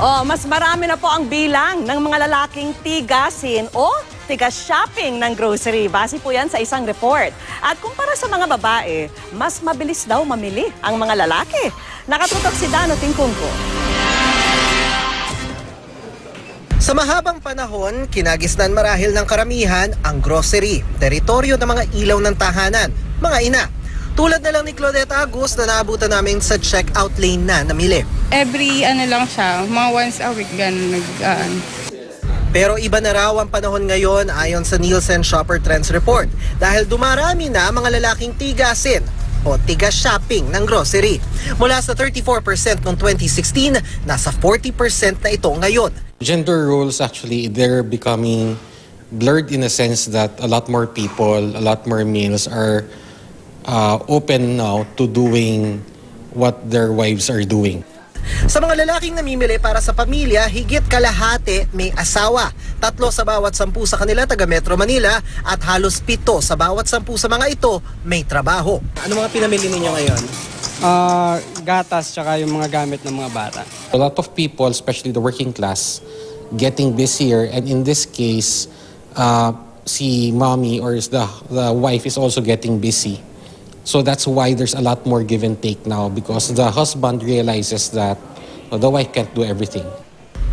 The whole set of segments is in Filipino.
Oh, mas marami na po ang bilang ng mga lalaking tigasin o tiga-shopping ng grocery. Base po yan sa isang report. At kumpara sa mga babae, mas mabilis daw mamili ang mga lalaki. Nakatutok si Dano Tingkungko. Sa mahabang panahon, kinagisnan marahil ng karamihan ang grocery, teritoryo ng mga ilaw ng tahanan, mga ina. Tulad na lang ni Claudette Agus na naabutan namin sa checkout lane na namili. Every lang siya, mga once a week ganun Pero iba na raw ang panahon ngayon ayon sa Nielsen Shopper Trends Report dahil dumarami na mga lalaking tigasin o tiga-shopping ng grocery. Mula sa 34% noong 2016, nasa 40% na ito ngayon. Gender roles actually, they're becoming blurred in a sense that a lot more people, a lot more males are open now to doing what their wives are doing. Sa mga lalaking namimili para sa pamilya, higit kalahati may asawa. 3 sa bawat 10 sa kanila taga Metro Manila at halos 7 sa bawat 10 sa mga ito may trabaho. Ano mga pinamili ninyo ngayon? Gatas tsaka yung mga gamit ng mga bata. A lot of people, especially the working class, getting busier, and in this case, si mommy or the wife is also getting busy. So that's why there's a lot more give and take now because the husband realizes that the wife can't do everything.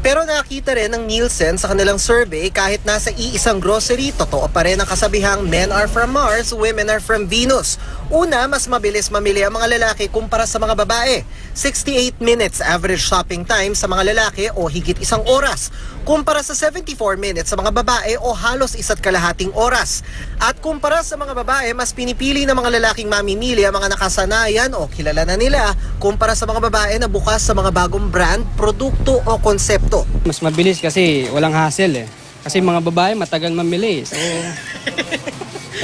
Pero nakita rin ng Nielsen sa kanilang survey kahit nasa iisang grocery, totoo pa rin ang kasabihang men are from Mars, women are from Venus. Una, mas mabilis mamili ang mga lalaki kumpara sa mga babae. 68 minutes average shopping time sa mga lalaki o higit 1 oras. Kumpara sa 74 minutes sa mga babae o halos 1.5 oras. At kumpara sa mga babae, mas pinipili ng mga lalaking mamimili ang mga nakasanayan o kilala na nila kumpara sa mga babae na bukas sa mga bagong brand, produkto o konsepto. Mas mabilis kasi walang hassle eh. Kasi mga babae matagal mamili. So,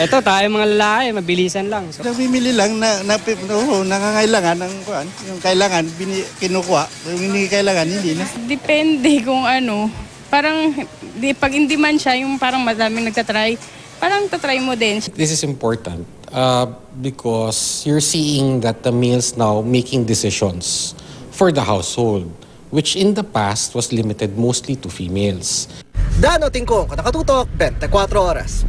eto tayo mga lalaki, mabilisan lang. So, namimili lang na nangangailangan ng yung kailangan kinukuha, yung hindi kailangan hindi na. Depende kung ano. Parang pag hindi man siya, yung parang madaming nagtatry, parang tatry mo din. This is important because you're seeing that the males now making decisions for the household, which in the past was limited mostly to females. Dano Tingkong, Nakatutok, 24 Oras.